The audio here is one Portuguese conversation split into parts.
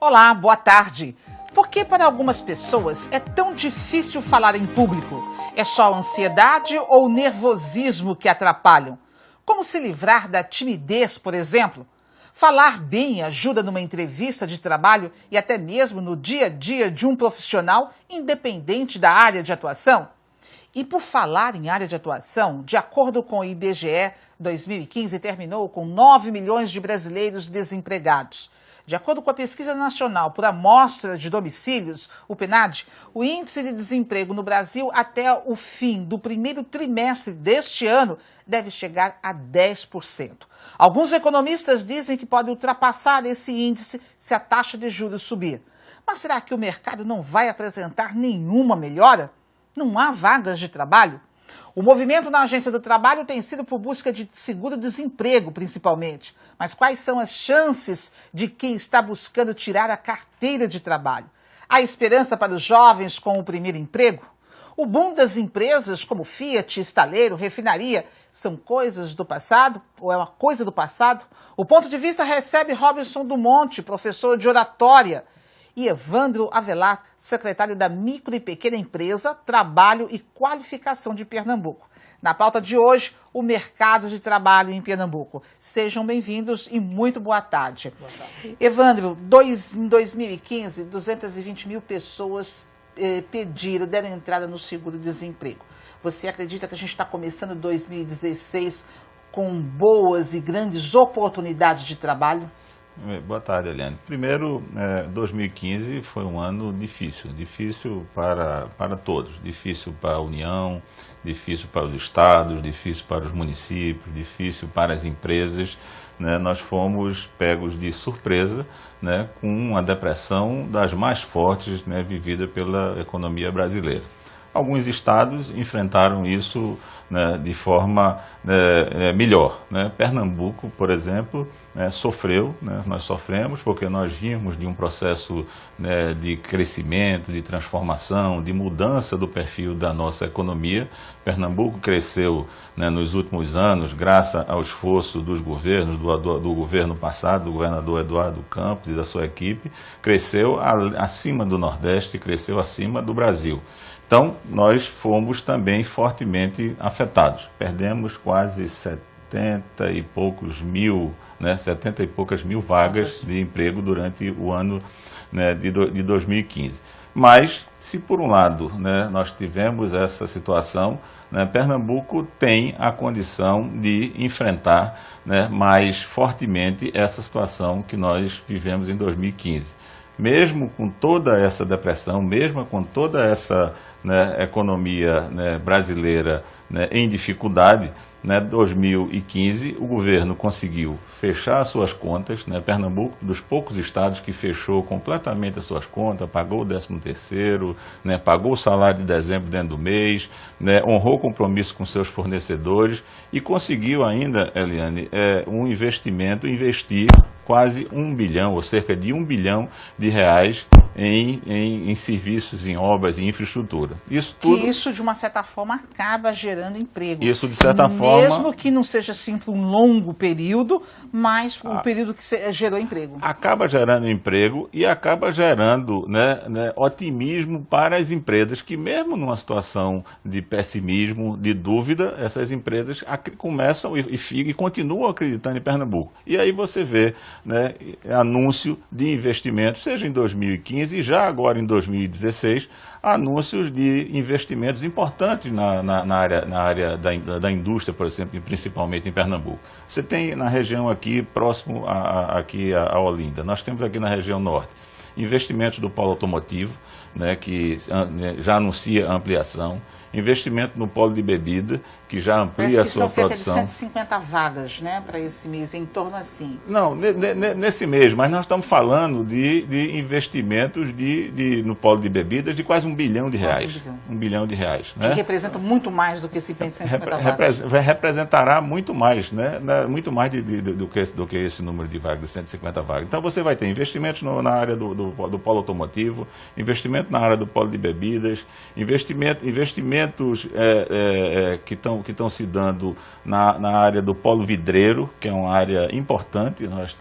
Olá, boa tarde. Por que para algumas pessoas é tão difícil falar em público? É só ansiedade ou nervosismo que atrapalham? Como se livrar da timidez, por exemplo? Falar bem ajuda numa entrevista de trabalho e até mesmo no dia a dia de um profissional, independente da área de atuação? E por falar em área de atuação, de acordo com o IBGE, 2015 terminou com 9 milhões de brasileiros desempregados. De acordo com a Pesquisa Nacional por Amostra de Domicílios, o PNAD, o índice de desemprego no Brasil até o fim do primeiro trimestre deste ano deve chegar a 10%. Alguns economistas dizem que pode ultrapassar esse índice se a taxa de juros subir. Mas será que o mercado não vai apresentar nenhuma melhora? Não há vagas de trabalho? O movimento na Agência do Trabalho tem sido por busca de seguro-desemprego, principalmente. Mas quais são as chances de quem está buscando tirar a carteira de trabalho? Há esperança para os jovens com o primeiro emprego? O boom das empresas como Fiat, estaleiro, refinaria, são coisas do passado ou é uma coisa do passado? O ponto de vista recebe Robinson do Monte, professor de oratória, e Evandro Avelar, secretário da Micro e Pequena Empresa, Trabalho e Qualificação de Pernambuco. Na pauta de hoje, o mercado de trabalho em Pernambuco. Sejam bem-vindos e muito boa tarde. Boa tarde. Evandro, em 2015, 220 mil pessoas deram entrada no seguro-desemprego. Você acredita que a gente está começando 2016 com boas e grandes oportunidades de trabalho? Boa tarde, Eliane. Primeiro, 2015 foi um ano difícil para todos, difícil para a União, difícil para os estados, difícil para os municípios, difícil para as empresas, né? Nós fomos pegos de surpresa, né, com uma depressão das mais fortes, né, vivida pela economia brasileira. Alguns estados enfrentaram isso, né, de forma melhor, né? Pernambuco, por exemplo, né, sofreu, né? Nós sofremos porque nós vimos de um processo, né, de crescimento, de transformação, de mudança do perfil da nossa economia. Pernambuco cresceu, né, nos últimos anos, graças ao esforço dos governos, do governo passado, do governador Eduardo Campos e da sua equipe, cresceu acima do Nordeste, cresceu acima do Brasil. Então, nós fomos também fortemente afetados. Perdemos quase 70 e poucas mil vagas de emprego durante o ano, né, de 2015. Mas, se por um lado, né, nós tivemos essa situação, né, Pernambuco tem a condição de enfrentar, né, mais fortemente essa situação que nós vivemos em 2015. Mesmo com toda essa depressão, mesmo com toda essa, né, economia, né, brasileira, né, em dificuldade, né, 2015 o governo conseguiu fechar as suas contas, né, Pernambuco, dos poucos estados que fechou completamente as suas contas, pagou o 13º, né, pagou o salário de dezembro dentro do mês, né, honrou o compromisso com seus fornecedores e conseguiu ainda, Eliane, investir quase 1 bilhão, ou cerca de 1 bilhão de reais em serviços, em obras e infraestrutura. Isso tudo, que isso, de uma certa forma, acaba gerando emprego. Isso, de certa forma... Mesmo que não seja assim por um longo período, mas um período que gerou emprego. Acaba gerando emprego e acaba gerando, né, otimismo para as empresas que, mesmo numa situação de pessimismo, de dúvida, essas empresas começam e continuam acreditando em Pernambuco. E aí você vê, né, anúncio de investimento, seja em 2015 e já agora em 2016, anúncios de investimentos importantes na área da indústria, por exemplo, principalmente em Pernambuco. Você tem na região aqui, próximo aqui a Olinda, nós temos aqui na região norte, investimentos do polo automotivo, né, que já anuncia ampliação, investimento no polo de bebida, que já amplia a sua produção. São cerca de 150 vagas, né, para esse mês, em torno assim. Não, nesse mês, mas nós estamos falando de investimentos no polo de bebidas de quase 1 bilhão de reais. 1 bilhão de reais. Que representa muito mais do que esse 150 vagas. Representará muito mais, né, muito mais do que esse número de vagas, de 150 vagas. Então você vai ter investimentos na área do polo automotivo, investimento investimento na área do polo de bebidas, investimentos que estão se dando na área do polo vidreiro, que é uma área importante. Nós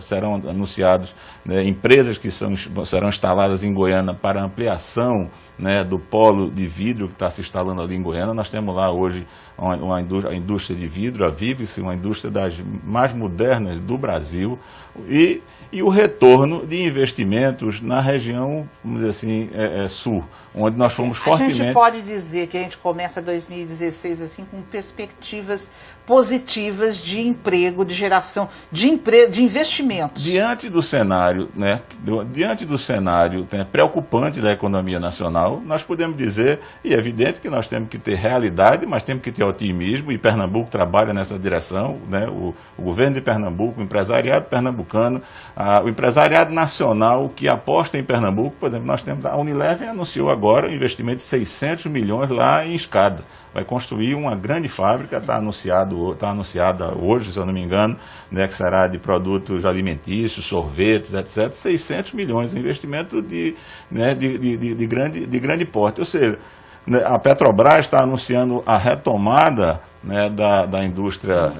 serão anunciados, né, empresas que serão instaladas em Goiânia para ampliação, né, do polo de vidro que está se instalando ali em Goiânia. Nós temos lá hoje a indústria de vidro, a Vives, uma indústria das mais modernas do Brasil, e o retorno de investimentos na região, vamos dizer assim, sul, onde nós fomos fortemente... A gente pode dizer que a gente começa 2016 assim, com perspectivas positivas de emprego, de geração de investimentos. Diante do cenário, né, preocupante da economia nacional, nós podemos dizer, e é evidente que nós temos que ter realidade, mas temos que ter otimismo, e Pernambuco trabalha nessa direção, né, o governo de Pernambuco, o empresariado pernambucano, o empresariado nacional que aposta em Pernambuco. Por exemplo, nós temos, a Unilever anunciou agora um investimento de 600 milhões lá em Escada. Vai construir uma grande fábrica, está anunciada hoje, se eu não me engano, né, que será de produtos alimentícios, sorvetes, etc. 600 milhões, investimento de grande porte. Ou seja, a Petrobras está anunciando a retomada, né, da indústria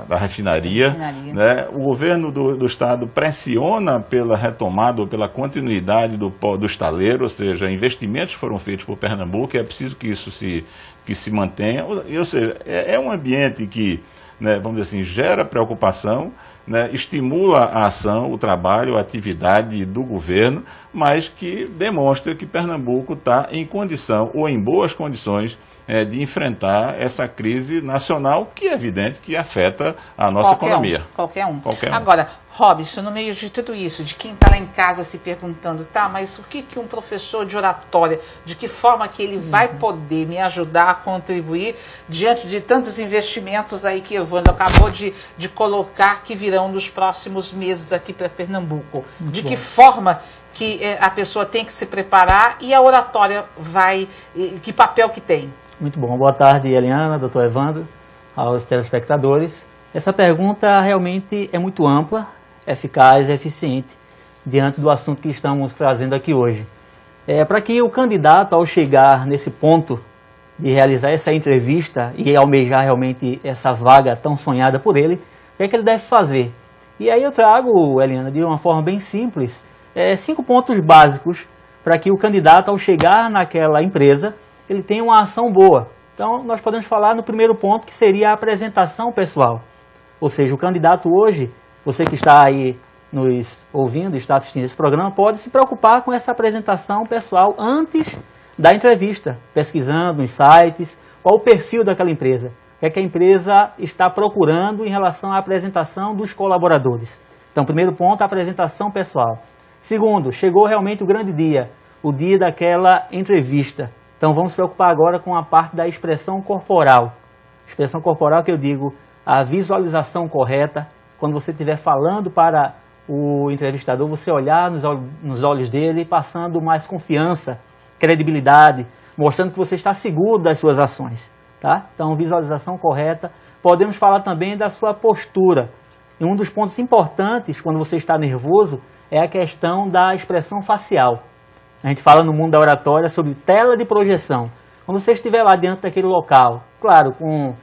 da refinaria. Né? O governo do estado pressiona pela retomada ou pela continuidade do estaleiro, ou seja, investimentos foram feitos por Pernambuco, e é preciso que isso se mantenha. Ou seja, é um ambiente que, né, vamos dizer assim, gera preocupação, né, estimula a ação, o trabalho, a atividade do governo, mas que demonstra que Pernambuco está em condição, ou em boas condições, de enfrentar essa crise nacional, que é evidente que afeta a nossa economia. Qualquer um. Agora, Robson, no meio de tudo isso, de quem está lá em casa se perguntando, mas o que um professor de oratória, de que forma que ele vai poder me ajudar a contribuir diante de tantos investimentos aí que Evandro acabou de colocar, que virão nos próximos meses aqui para Pernambuco? De que forma que a pessoa tem que se preparar, e a oratória que papel que tem? Muito bom. Boa tarde, Eliana, doutor Evandro, aos telespectadores. Essa pergunta realmente é muito ampla, eficaz e eficiente diante do assunto que estamos trazendo aqui hoje. Para que o candidato, ao chegar nesse ponto de realizar essa entrevista e almejar realmente essa vaga tão sonhada por ele, o que é que ele deve fazer? E aí eu trago, Eliana, de uma forma bem simples, 5 pontos básicos para que o candidato, ao chegar naquela empresa, ele tenha uma ação boa. Então, nós podemos falar no primeiro ponto, que seria a apresentação pessoal. Ou seja, o candidato hoje, você que está aí nos ouvindo, está assistindo esse programa, pode se preocupar com essa apresentação pessoal antes da entrevista, pesquisando nos sites, qual o perfil daquela empresa, o que é que a empresa está procurando em relação à apresentação dos colaboradores. Então, primeiro ponto, a apresentação pessoal. Segundo, chegou realmente o grande dia, o dia daquela entrevista. Então, vamos se preocupar agora com a parte da expressão corporal. Expressão corporal, que eu digo, a visualização correta. Quando você estiver falando para o entrevistador, você olhar nos olhos dele, passando mais confiança, credibilidade, mostrando que você está seguro das suas ações. Tá? Então, visualização correta. Podemos falar também da sua postura. E um dos pontos importantes, quando você está nervoso, é a questão da expressão facial. A gente fala no mundo da oratória sobre tela de projeção. Quando você estiver lá dentro daquele local, claro, com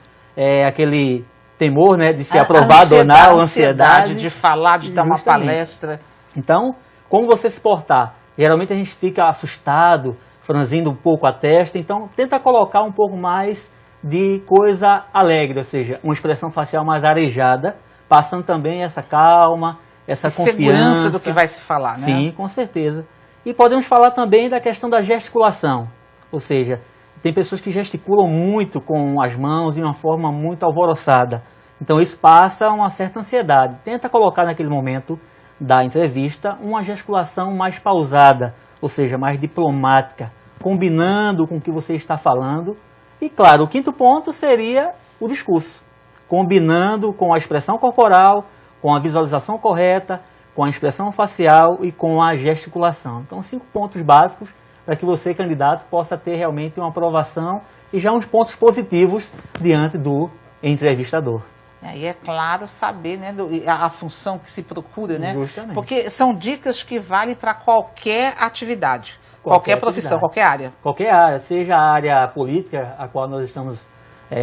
aquele temor, né, de ser aprovado ou não, a ansiedade de falar, de dar uma palestra. Então, como você se portar? Geralmente a gente fica assustado, franzindo um pouco a testa, então tenta colocar um pouco mais de coisa alegre, ou seja, uma expressão facial mais arejada, passando também essa calma, essa confiança. Segurança do que vai se falar, né? Sim, com certeza. E podemos falar também da questão da gesticulação, ou seja, tem pessoas que gesticulam muito com as mãos de uma forma muito alvoroçada. Então isso passa uma certa ansiedade. Tenta colocar naquele momento da entrevista uma gesticulação mais pausada, ou seja, mais diplomática, combinando com o que você está falando. E claro, o quinto ponto seria o discurso, combinando com a expressão corporal, com a visualização correta, com a expressão facial e com a gesticulação. Então, 5 pontos básicos para que você, candidato, possa ter realmente uma aprovação e já uns pontos positivos diante do entrevistador. E é claro saber, né, a função que se procura, né? Justamente. Porque são dicas que valem para qualquer atividade, qualquer profissão, qualquer área. Qualquer área, seja a área política, a qual nós estamos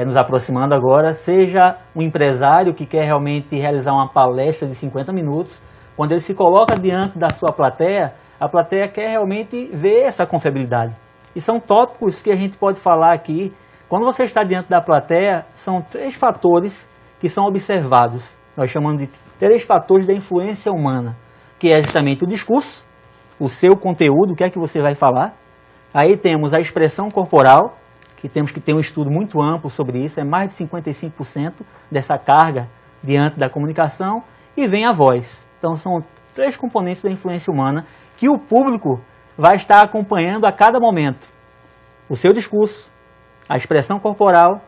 nos aproximando agora, seja um empresário que quer realmente realizar uma palestra de 50 minutos, quando ele se coloca diante da sua plateia, a plateia quer realmente ver essa confiabilidade. E são tópicos que a gente pode falar aqui. Quando você está diante da plateia, são 3 fatores que são observados. Nós chamamos de 3 fatores da influência humana, que é justamente o discurso, o seu conteúdo, o que é que você vai falar. Aí temos a expressão corporal, que temos que ter um estudo muito amplo sobre isso, é mais de 55% dessa carga diante da comunicação, e vem a voz. Então são 3 componentes da influência humana que o público vai estar acompanhando a cada momento. O seu discurso, a expressão corporal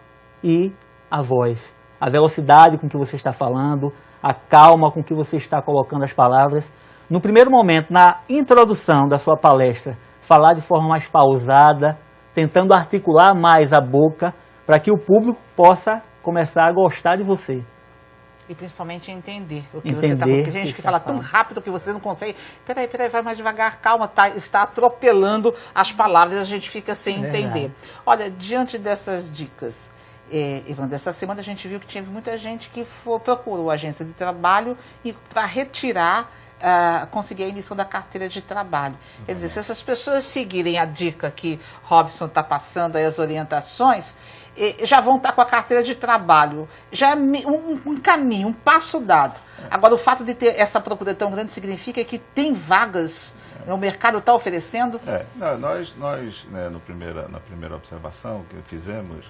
e a voz. A velocidade com que você está falando, a calma com que você está colocando as palavras. No primeiro momento, na introdução da sua palestra, falar de forma mais pausada, tentando articular mais a boca, para que o público possa começar a gostar de você. E principalmente entender o que você está falando. Porque tem gente que fala tão rápido que você não consegue. Peraí, vai mais devagar, calma, está atropelando as palavras e a gente fica sem entender. Olha, diante dessas dicas, Evandro, essa semana a gente viu que tinha muita gente que procurou a agência de trabalho e para retirar, conseguir a emissão da carteira de trabalho. Quer dizer, se essas pessoas seguirem a dica que Robson está passando, aí, as orientações, já vão estar com a carteira de trabalho. Já é um caminho, um passo dado. Agora, o fato de ter essa procura tão grande significa que tem vagas, o mercado está oferecendo? Nós né, na primeira observação que fizemos,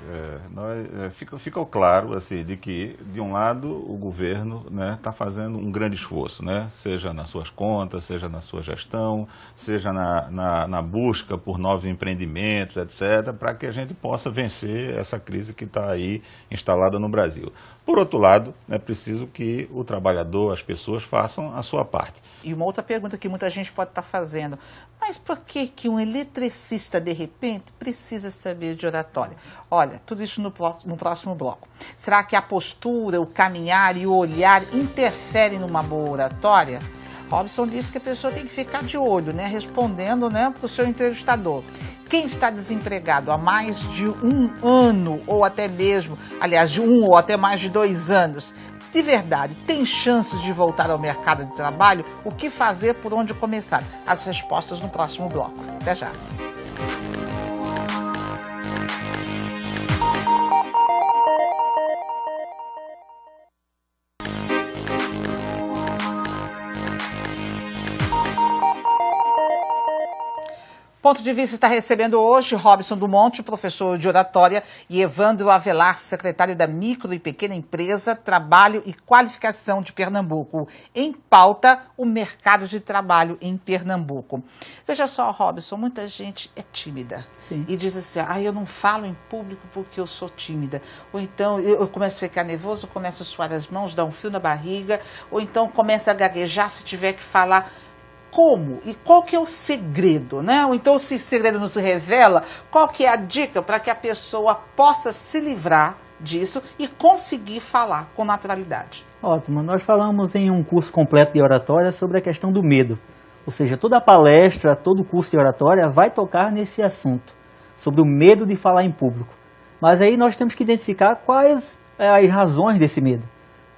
ficou claro assim, de que, de um lado, o governo está fazendo um grande esforço, né, seja nas suas contas, seja na sua gestão, seja na busca por novos empreendimentos, etc., para que a gente possa vencer essa crise que está aí instalada no Brasil. Por outro lado, é preciso que o trabalhador, as pessoas façam a sua parte. E uma outra pergunta que muita gente pode estar fazendo, mas por que um eletricista, de repente, precisa saber de oratória? Olha, tudo isso no próximo bloco. Será que a postura, o caminhar e o olhar interferem numa boa oratória? Robson disse que a pessoa tem que ficar de olho, né, respondendo, né, para o seu entrevistador. Quem está desempregado há mais de 1 ano, ou até mesmo, aliás, de 1 ou até mais de 2 anos, de verdade, tem chances de voltar ao mercado de trabalho? O que fazer, por onde começar? As respostas no próximo bloco. Até já. Ponto de Vista está recebendo hoje Robson do Monte, professor de oratória, e Evandro Avelar, secretário da Micro e Pequena Empresa, Trabalho e Qualificação de Pernambuco. Em pauta, o mercado de trabalho em Pernambuco. Veja só, Robson, muita gente é tímida. Sim. E diz assim, eu não falo em público porque eu sou tímida. Ou então eu começo a ficar nervoso, começo a suar as mãos, dar um frio na barriga, ou então começo a gaguejar se tiver que falar. Como? E qual que é o segredo, né? Ou então, se o segredo não se revela, qual que é a dica para que a pessoa possa se livrar disso e conseguir falar com naturalidade? Ótimo. Nós falamos em um curso completo de oratória sobre a questão do medo. Ou seja, toda a palestra, todo o curso de oratória vai tocar nesse assunto, sobre o medo de falar em público. Mas aí nós temos que identificar quais as razões desse medo.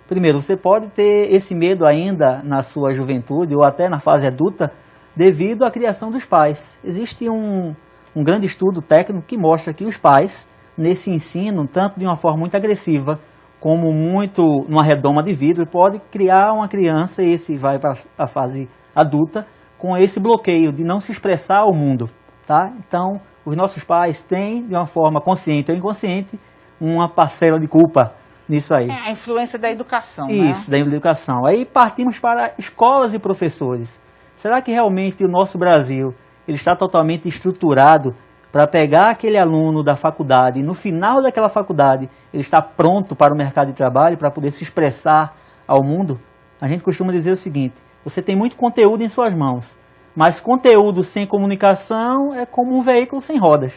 Primeiro, você pode ter esse medo ainda na sua juventude ou até na fase adulta devido à criação dos pais. Existe um grande estudo técnico que mostra que os pais, nesse ensino, tanto de uma forma muito agressiva como muito numa redoma de vidro, pode criar uma criança, e esse vai para a fase adulta, com esse bloqueio de não se expressar ao mundo. Tá? Então, os nossos pais têm, de uma forma consciente ou inconsciente, uma parcela de culpa nisso aí. A influência da educação, Isso, né? da educação. Aí partimos para escolas e professores. Será que realmente o nosso Brasil ele está totalmente estruturado para pegar aquele aluno da faculdade e no final daquela faculdade ele está pronto para o mercado de trabalho, para poder se expressar ao mundo? A gente costuma dizer o seguinte, você tem muito conteúdo em suas mãos, mas conteúdo sem comunicação é como um veículo sem rodas.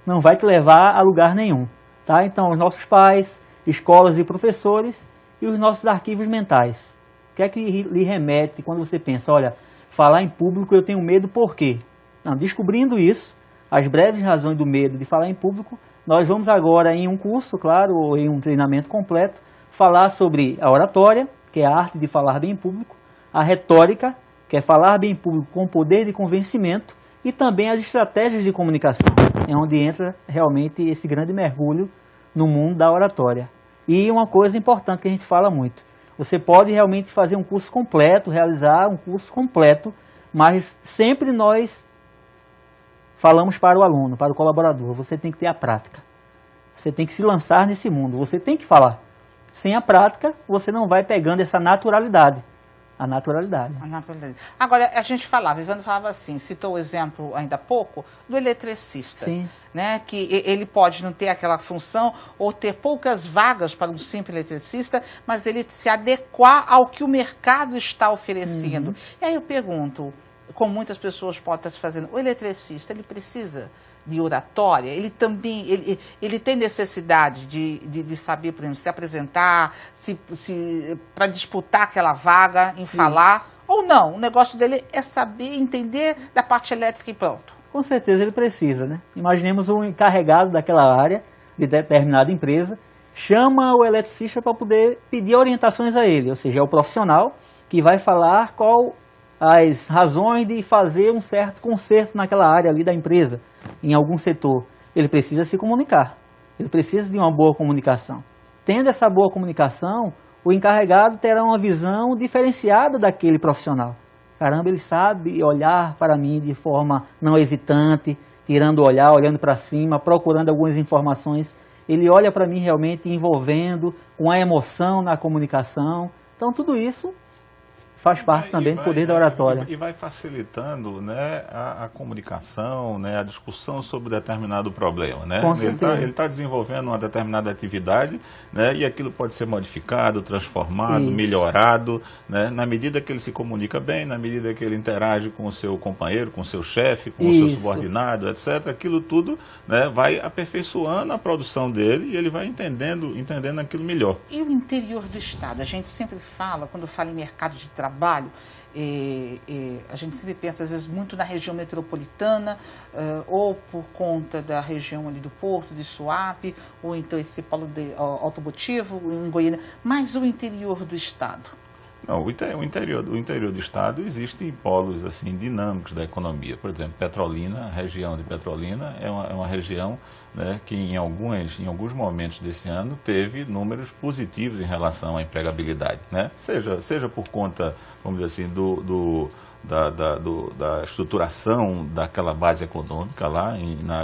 Não vai te levar a lugar nenhum. Tá? Então, os nossos pais, escolas e professores, e os nossos arquivos mentais. O que é que lhe remete quando você pensa, olha, falar em público eu tenho medo por quê? Não, descobrindo isso, as breves razões do medo de falar em público, nós vamos agora em um curso, claro, ou em um treinamento completo, falar sobre a oratória, que é a arte de falar bem em público, a retórica, que é falar bem em público com poder de convencimento, e também as estratégias de comunicação, é onde entra realmente esse grande mergulho no mundo da oratória. E uma coisa importante que a gente fala muito, você pode realmente fazer um curso completo, realizar um curso completo, mas sempre nós falamos para o aluno, para o colaborador, você tem que ter a prática. Você tem que se lançar nesse mundo, você tem que falar. Sem a prática, você não vai pegando essa naturalidade. A naturalidade. Agora, a gente falava, Evandro falava assim, citou o exemplo ainda há pouco, do eletricista. Sim. Né, que ele pode não ter aquela função ou ter poucas vagas para um simples eletricista, mas ele se adequar ao que o mercado está oferecendo. E aí eu pergunto, como muitas pessoas podem estar se fazendo, o eletricista, ele precisa de oratória? Ele também, ele tem necessidade de saber, por exemplo, se apresentar, para disputar aquela vaga em falar, isso. Ou não? O negócio dele é saber, entender da parte elétrica e pronto. Com certeza ele precisa, né? Imaginemos um encarregado daquela área, de determinada empresa, chama o eletricista para poder pedir orientações a ele, ou seja, é o profissional que vai falar qual as razões de fazer um certo conserto naquela área ali da empresa, em algum setor. Ele precisa se comunicar, ele precisa de uma boa comunicação. Tendo essa boa comunicação, o encarregado terá uma visão diferenciada daquele profissional. Caramba, ele sabe olhar para mim de forma não hesitante, tirando o olhar, olhando para cima, procurando algumas informações. Ele olha para mim realmente envolvendo, com a emoção na comunicação. Então, tudo isso faz parte também do poder da oratória. E vai facilitando, né, a comunicação, né, a discussão sobre determinado problema. Né? Ele está desenvolvendo uma determinada atividade, né, e aquilo pode ser modificado, transformado, isso. Melhorado, né, na medida que ele se comunica bem, na medida que ele interage com o seu companheiro, com o seu chefe, com isso. O seu subordinado, etc. Aquilo tudo, né, vai aperfeiçoando a produção dele e ele vai entendendo aquilo melhor. E o interior do Estado? A gente sempre fala, quando fala em mercado de trabalho, a gente sempre pensa, às vezes, muito na região metropolitana, ou por conta da região ali do Porto, de Suape, ou então esse polo automotivo em Goiânia, mas o interior do Estado. Não, o interior do Estado existem polos assim, dinâmicos da economia. Por exemplo, Petrolina, a região de Petrolina é uma região, né, que em alguns momentos desse ano teve números positivos em relação à empregabilidade. Né? Seja por conta, vamos dizer assim, da estruturação daquela base econômica lá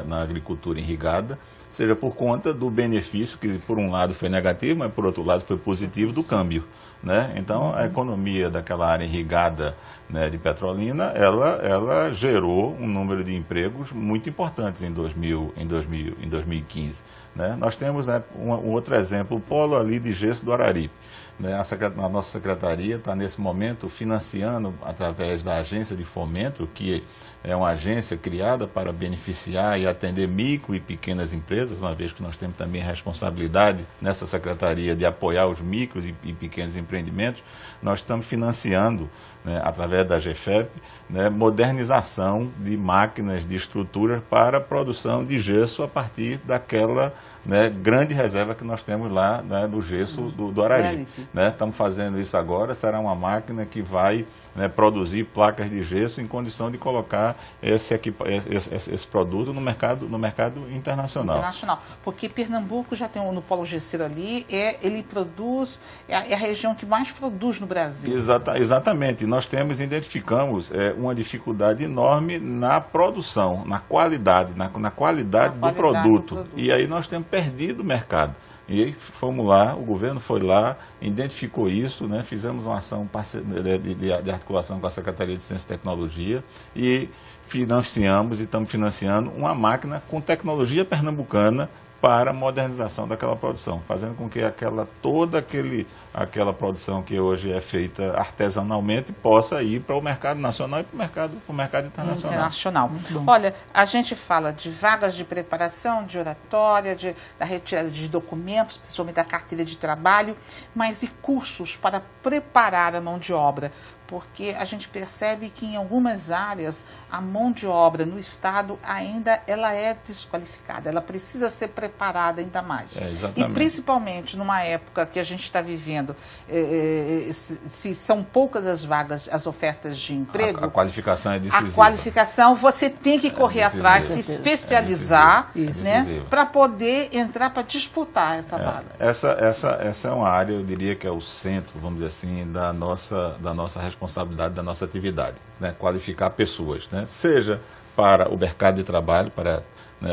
na agricultura irrigada, seja por conta do benefício, que por um lado foi negativo, mas por outro lado foi positivo, do câmbio. Né? Então, a economia daquela área irrigada, né, de Petrolina, ela gerou um número de empregos muito importantes em 2015. Né? Nós temos, né, um outro exemplo, o polo ali de gesso do Araripe. Né? A nossa secretaria está, nesse momento, financiando, através da agência de fomento, que é uma agência criada para beneficiar e atender micro e pequenas empresas, uma vez que nós temos também a responsabilidade nessa secretaria de apoiar os micros e pequenos empreendimentos. Nós estamos financiando, né, através da GFEP, né, modernização de máquinas, de estruturas para a produção de gesso a partir daquela, né, grande reserva que nós temos lá, né, do gesso do Araripe. Né? Estamos fazendo isso agora, será uma máquina que vai, né, produzir placas de gesso em condição de colocar esse produto no mercado internacional. Porque Pernambuco já tem no polo gesseiro ali, ele produz, é a região que mais produz no Brasil. Exatamente, nós identificamos uma dificuldade enorme na produção, na qualidade, na qualidade do produto. E aí nós temos perdido o mercado. E aí fomos lá, o governo foi lá, identificou isso, né, fizemos uma ação de articulação com a Secretaria de Ciência e Tecnologia e financiamos e estamos financiando uma máquina com tecnologia pernambucana para a modernização daquela produção, fazendo com que aquela produção que hoje é feita artesanalmente possa ir para o mercado nacional e para o mercado internacional. Olha, a gente fala de vagas de preparação, de oratória, da retirada de documentos, principalmente da carteira de trabalho, mas e cursos para preparar a mão de obra? Porque a gente percebe que em algumas áreas a mão de obra no Estado ainda ela é desqualificada, ela precisa ser preparada ainda mais. E principalmente numa época que a gente está vivendo, se são poucas as vagas, as ofertas de emprego, a qualificação é decisiva. A qualificação você tem que correr atrás, se especializar, né, para poder entrar, para disputar essa vaga. Essa é uma área, eu diria que é o centro, vamos dizer assim, da nossa responsabilidade, da nossa atividade, né? Qualificar pessoas, né? Seja para o mercado de trabalho, para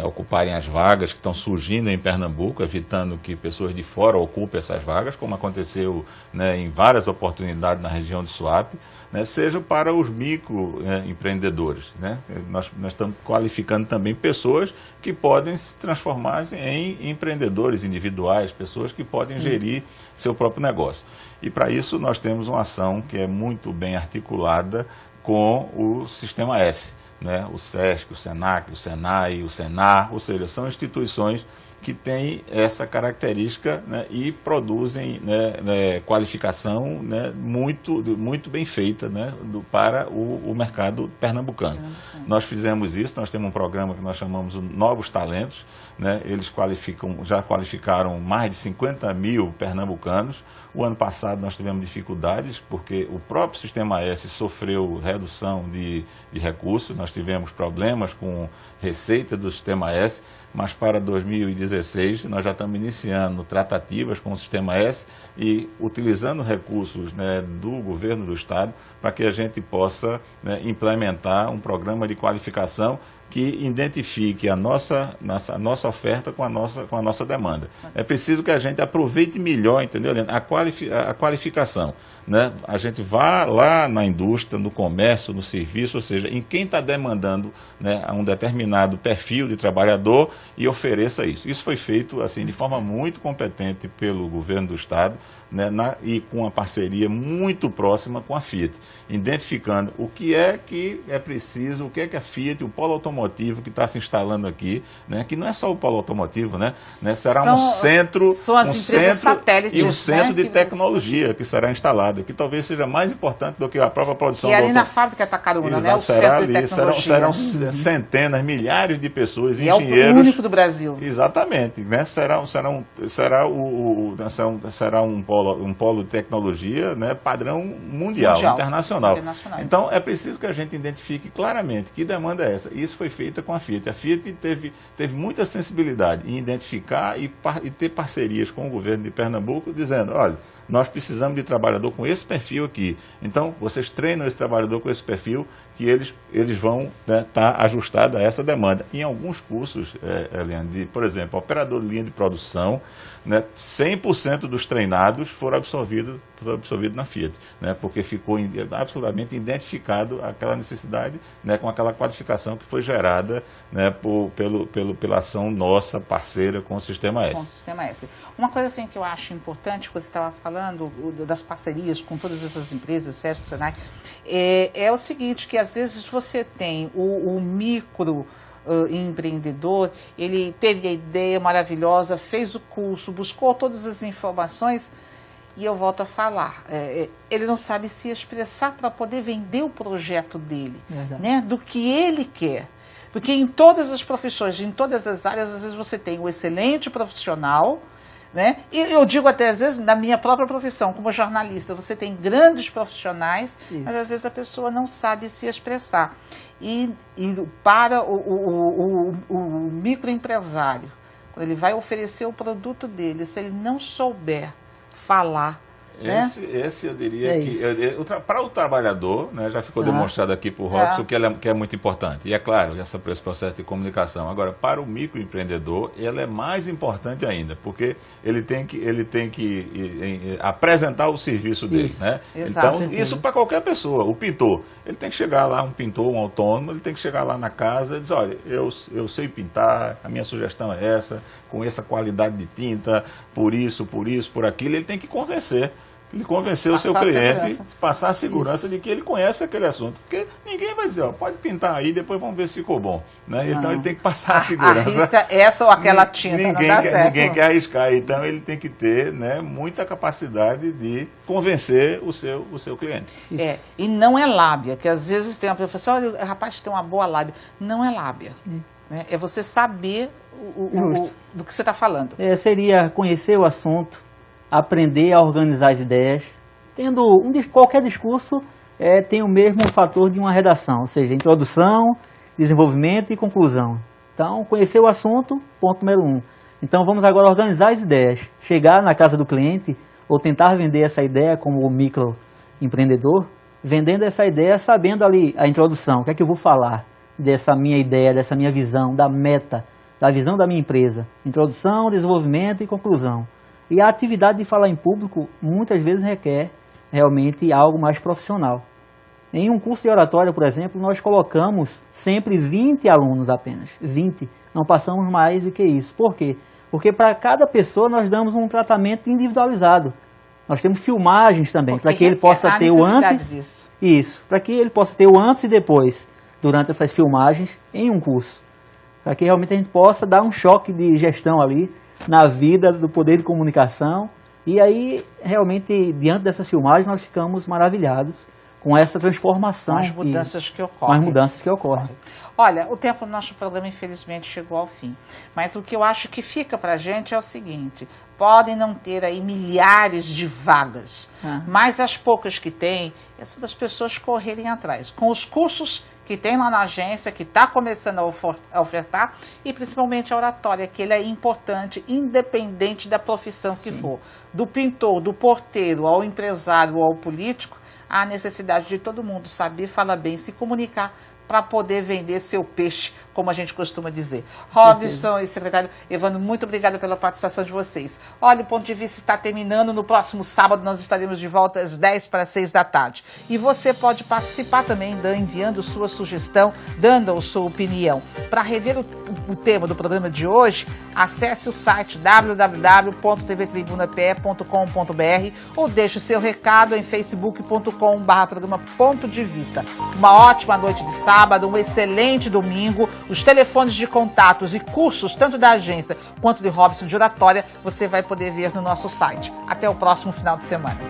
ocuparem as vagas que estão surgindo em Pernambuco, evitando que pessoas de fora ocupem essas vagas, como aconteceu, né, em várias oportunidades na região de Suape, né, seja para os microempreendedores, né? Nós estamos qualificando também pessoas que podem se transformar em empreendedores individuais, pessoas que podem gerir seu próprio negócio. E para isso nós temos uma ação que é muito bem articulada com o Sistema S, né? O SESC, o SENAC, o SENAI, o SENAR, ou seja, são instituições que têm essa característica, né, e produzem, qualificação, né, muito bem feita, né, para o mercado pernambucano. Nós fizemos isso, nós temos um programa que nós chamamos de Novos Talentos, né, eles já qualificaram mais de 50 mil pernambucanos. O ano passado nós tivemos dificuldades porque o próprio Sistema S sofreu redução de recursos, nós tivemos problemas com receita do Sistema S, mas para 2016 nós já estamos iniciando tratativas com o Sistema S e utilizando recursos, né, do governo do Estado para que a gente possa, né, implementar um programa de qualificação que identifique a nossa oferta com a nossa demanda. É preciso que a gente aproveite melhor, entendeu, Helena? A qualificação, né? A gente vá lá na indústria, no comércio, no serviço, ou seja, em quem está demandando, né, um determinado perfil de trabalhador e ofereça isso. Isso foi feito assim de forma muito competente pelo governo do Estado, né, e com uma parceria muito próxima com a Fiat, identificando o que é preciso, o que é a Fiat, o polo automotivo que está se instalando aqui, né, que não é só o polo automotivo, né, será um centro, satélites, e um centro de tecnologia que será instalado, que talvez seja mais importante do que a própria produção. E ali na fábrica Tacaruna, né, o centro de tecnologia. Serão centenas, milhares de pessoas, e engenheiros. É o único do Brasil. Exatamente, né, será um polo de tecnologia, né, padrão mundial, internacional. Então, é preciso que a gente identifique claramente que demanda é essa. Isso foi feito com a Fiat. A Fiat teve muita sensibilidade em identificar e ter parcerias com o governo de Pernambuco, dizendo, olha, nós precisamos de trabalhador com esse perfil aqui. Então, vocês treinam esse trabalhador com esse perfil que eles vão estar ajustados a essa demanda. Em alguns cursos, Eliane, por exemplo, operador de linha de produção, né, 100% dos treinados foram absorvidos na Fiat, né, porque ficou absolutamente identificado aquela necessidade, né, com aquela qualificação que foi gerada, né, pela ação nossa parceira com o Sistema S. Com o Sistema S. Uma coisa assim que eu acho importante, que você estava falando das parcerias com todas essas empresas, SESC, SENAC, é o seguinte, que às vezes você tem o micro empreendedor, ele teve a ideia maravilhosa, fez o curso, buscou todas as informações e eu volto a falar, ele não sabe se expressar para poder vender o projeto dele, né, do que ele quer. Porque em todas as profissões, em todas as áreas, às vezes você tem um excelente profissional, né? E eu digo até, às vezes, na minha própria profissão, como jornalista, você tem grandes profissionais, mas às vezes a pessoa não sabe se expressar. E para o microempresário, quando ele vai oferecer o produto dele, se ele não souber falar, Esse eu diria para o trabalhador, né, já ficou demonstrado aqui por Robson que é muito importante. E é claro, esse processo de comunicação. Agora, para o microempreendedor, ela é mais importante ainda, porque ele tem que apresentar o serviço dele. Né? Então, isso para qualquer pessoa. O pintor, ele tem que chegar lá, um pintor, um autônomo, ele tem que chegar lá na casa e dizer, olha, eu sei pintar, a minha sugestão é essa, com essa qualidade de tinta, por isso, por aquilo, ele tem que convencer. Ele convencer o seu cliente, passar a segurança de que ele conhece aquele assunto. Porque ninguém vai dizer, ó, pode pintar aí, depois vamos ver se ficou bom. Né? Então ele tem que passar a segurança. Arrisca essa ou aquela tinta, não dá certo. Ninguém quer arriscar. Então ele tem que ter, né, muita capacidade de convencer o seu cliente. E não é lábia, que às vezes tem uma pessoa, olha, rapaz, tem uma boa lábia. Não é lábia. Né? É você saber do que você está falando. Seria conhecer o assunto, aprender a organizar as ideias. Tendo qualquer discurso tem o mesmo fator de uma redação, ou seja, introdução, desenvolvimento e conclusão. Então, conhecer o assunto, ponto número 1. Então, vamos agora organizar as ideias. Chegar na casa do cliente ou tentar vender essa ideia como o microempreendedor, vendendo essa ideia, sabendo ali a introdução, o que é que eu vou falar dessa minha ideia, dessa minha visão, da meta, da visão da minha empresa. Introdução, desenvolvimento e conclusão. E a atividade de falar em público muitas vezes requer realmente algo mais profissional. Em um curso de oratória, por exemplo, nós colocamos sempre 20 alunos apenas. 20. Não passamos mais do que isso. Por quê? Porque para cada pessoa nós damos um tratamento individualizado. Nós temos filmagens também, para que ele possa ter o antes. Disso. Isso, para que ele possa ter o antes e depois, durante essas filmagens, em um curso. Para que realmente a gente possa dar um choque de gestão ali, na vida do poder de comunicação, e aí realmente diante dessas filmagens nós ficamos maravilhados com essa transformação. Com as mudanças que ocorrem. Com as mudanças que ocorrem. Olha, o tempo do nosso programa infelizmente chegou ao fim, mas o que eu acho que fica para a gente é o seguinte, podem não ter aí milhares de vagas, mas as poucas que tem, é só das pessoas correrem atrás, com os cursos que tem lá na agência, que está começando a ofertar, e principalmente a oratória, que ele é importante, independente da profissão que for. Do pintor, do porteiro, ao empresário ou ao político, há a necessidade de todo mundo saber falar bem, se comunicar, para poder vender seu peixe, como a gente costuma dizer. Robson e secretário Evandro, muito obrigada pela participação de vocês. Olha, o Ponto de Vista está terminando. No próximo sábado nós estaremos de volta às 10:50 da tarde. E você pode participar também, enviando sua sugestão, dando a sua opinião. Para rever o tema do programa de hoje, acesse o site www.tvtribunape.com.br ou deixe o seu recado em facebook.com/programa Ponto de Vista. Uma ótima noite de sábado, um excelente domingo. Os telefones de contatos e cursos, tanto da agência quanto de Robson de oratória, você vai poder ver no nosso site. Até o próximo final de semana.